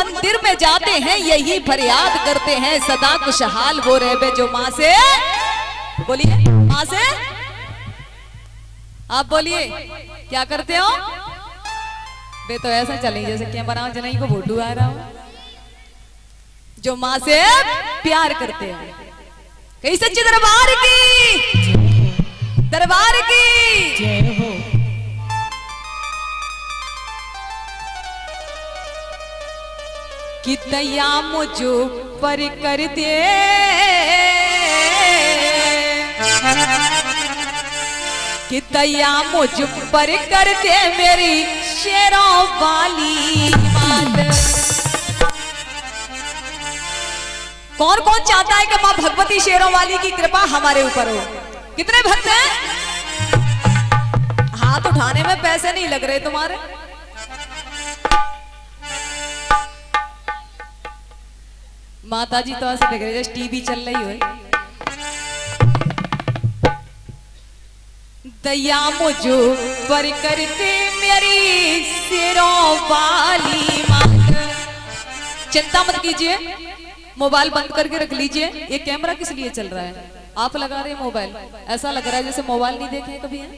मंदिर में जाते हैं यही फरियाद करते हैं, सदा खुशहाल वो रहे जो माँ से, बोलिए माँ से, आप बोलिए क्या करते हो बे? तो ऐसा चलें जैसे कैमरा जनाई को फोटो आ रहा हूं, जो माँ से प्यार करते हैं। कहीं सच्चे दरबार की, दरबार की जय हो। कि दया मुझो पर कर दे, कि दया मुझ पर कर दे मेरी शेरों वाली बात। कौन कौन चाहता है कि मां भगवती शेरों वाली की कृपा हमारे ऊपर हो? कितने भक्त हैं? हाथ उठाने में पैसे नहीं लग रहे तुम्हारे। माताजी तो ऐसे लग रहे जैसे टीवी चल रही हो। दया मुझो पर करते मेरी सिरों वाली मात। चिंता मत कीजिए, मोबाइल बंद करके रख लीजिए। ये कैमरा किस लिए चल रहा है? आप लगा रहे हैं मोबाइल, ऐसा लग रहा है जैसे मोबाइल नहीं देखे कभी है।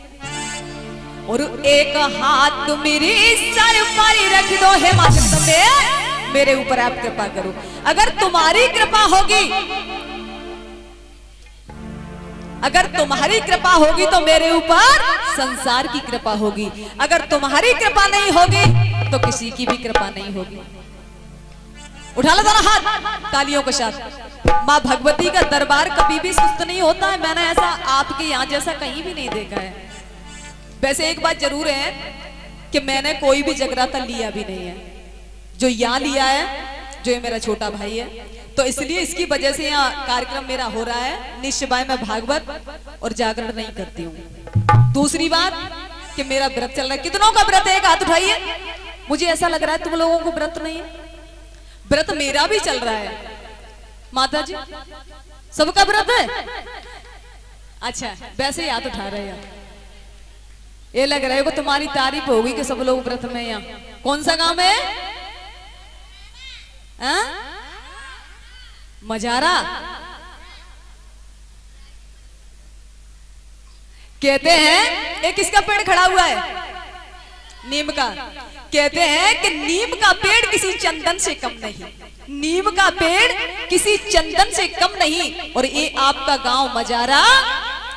और एक हाथ मेरी सर पर रख दो हे माता, मेरे ऊपर आप कृपा करो। अगर तुम्हारी कृपा होगी, अगर तुम्हारी कृपा होगी तो मेरे ऊपर संसार की कृपा होगी। अगर तुम्हारी कृपा नहीं होगी तो किसी की भी कृपा नहीं होगी। उठा लो दोनों हाथ तालियों के साथ। माँ भगवती का दरबार कभी भी सुस्त नहीं होता है। मैंने ऐसा आपके यहाँ जैसा कहीं भी नहीं देखा है। वैसे एक बात जरूर है कि मैंने कोई भी जगराता लिया भी नहीं है। जो यहाँ लिया है, जो ये मेरा छोटा भाई है, तो इसलिए इसकी वजह से यहाँ कार्यक्रम मेरा हो रहा है। निश्चय मैं भागवत और जागरण नहीं करती हूँ। दूसरी बात कि मेरा व्रत चल रहा है। कितनों का व्रत है? एक हाथ उठाइए। मुझे ऐसा लग रहा है तुम लोगों को व्रत नहीं है। व्रत मेरा भी चल रहा है। माता जी सबका व्रत है? अच्छा, वैसे ही हाथ उठा रहे हैं। ये लग रहा है को तुम्हारी तारीफ होगी कि सब लोग व्रत में। यहाँ कौन सा गांव है? मजारा। कहते हैं एक किसका पेड़ खड़ा हुआ है? नीम का। कहते हैं कि नीम का पेड़ किसी चंदन से कम नहीं। नीम का पेड़ किसी चंदन से कम नहीं। और ये आपका गांव मजारा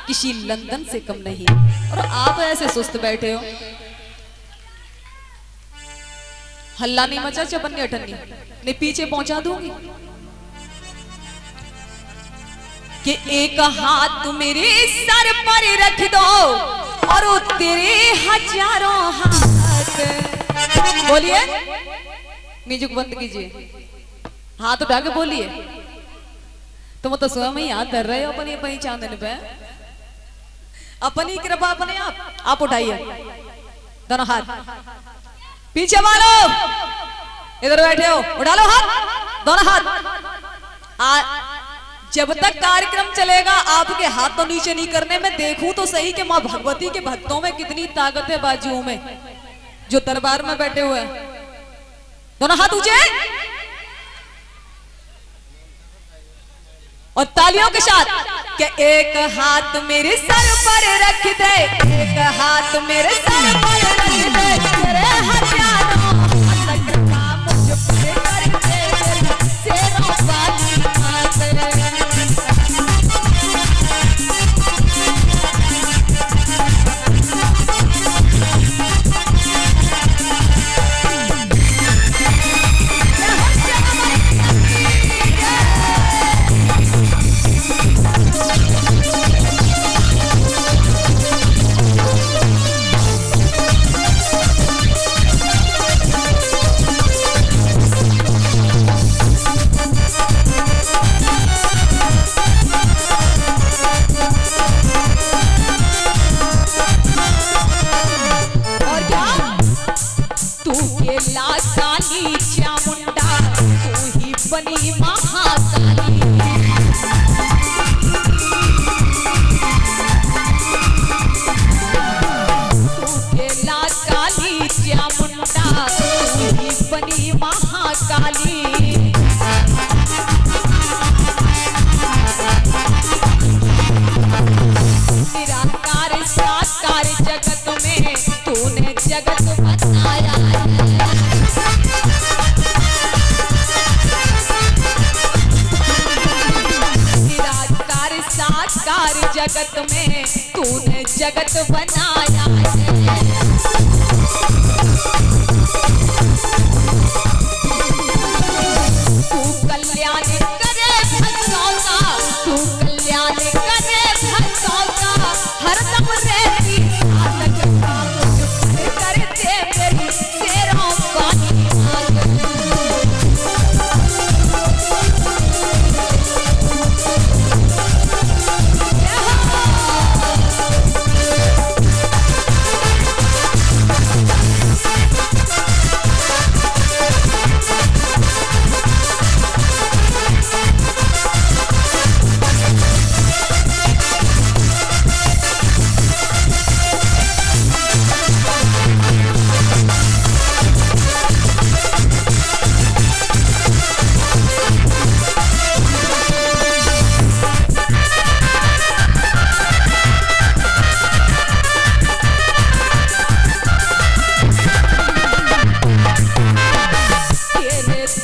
किसी लंदन से कम नहीं। और आप ऐसे सुस्त बैठे हो। हल्ला नहीं मचा, चपन्नी अठन्नी नहीं पीछे पहुंचा दूंगी। कि एक हाथ मेरे सर पर रख दो और तेरे हजारों हाथ। बोलिए, म्यूजिक बंद कीजिए, हाथ उठा के बोलिए। तुम तो स्वयं ही हाथ धर रहे हो अपनी पहचान पे। अपनी कृपा अपने आप उठाइए दोनों हाथ। पीछे मारो, इधर बैठे हो, उठा लो हाथ, दोनों हाथ। जब तक कार्यक्रम चलेगा आपके हाथ तो नीचे नहीं करने। मैं देखूं तो सही कि मां भगवती के भक्तों में कितनी ताकत है बाजुओं में, जो दरबार में बैठे हुए हैं। दोनों हाथ ऊंचे और तालियों के साथ कि एक हाथ मेरे सर पर रख दे, एक हाथ मेरे सर पर रख दे, तेरे हजारों कृपा मुझ पर कर दे, शेरों वाली बात। काली चामुंडा तू ही बनी महाकाली। तू केला काली चामुंडा तू ही बनी महाकाली। जगत में तूने जगत बनाया है। तू कल्याण करे भक्तों का, तू कल्याण करे भक्तों का, हरदम रहती साधक का मुझ पर करते मेरी शेरों वाली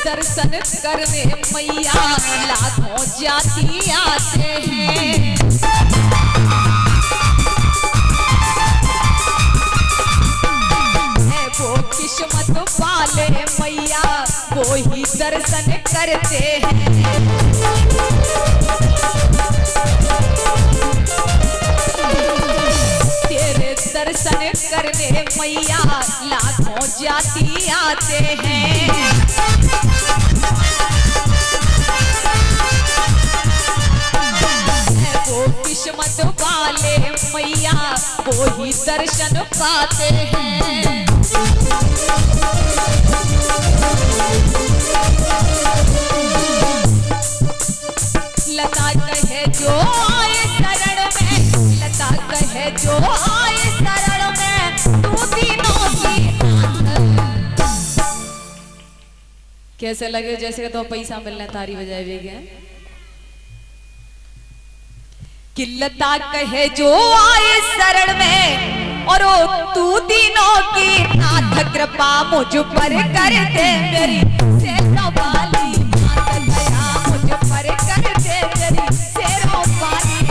दर्शन करने मैया लाखों जाति आते हैं। है वो किस्मत वाले मैया वो ही दर्शन करते हैं। तेरे दर्शन करने मैया लाखों जाति आते हैं। वो किस्मत वाले मैया वो ही दर्शन पाते हैं। लता कहे जो आए शरण में, लता कहे जो आए शरण में, तू तीनों की कैसे लगे जैसे तो पैसा मिलना तारी बजाए भी गए। कि लता कहे जो आए शरण में, और तू तीनों की नाथ कृपा मुझ पर कर दे मेरी शेरों वाली मात दया मुझ पर कर दे मेरी शेरों वाली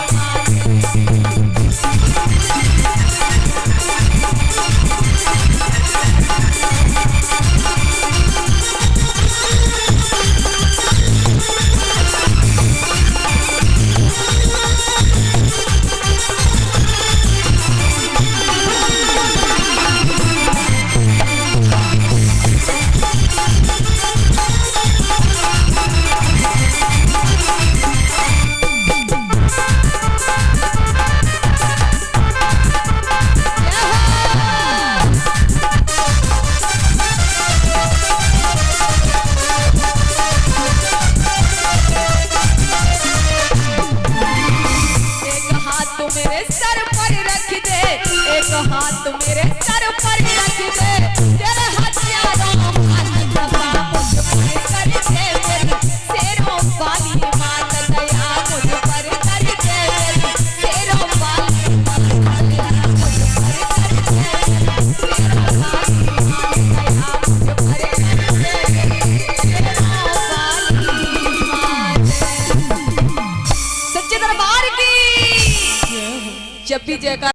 हाथ मेरे सर पर रख दे, तेरे हथियारों का मुझ पर कर दे मेरी शेरों वाली मात दया मुझ पर कर दे मेरी शेरों वाली मात दया मुझ पर कर दे मेरी शेरों वाली मात दया मुझ पर कर दे मेरी शेरों वाली मात। सच्चे दरबार की जब भी जयकार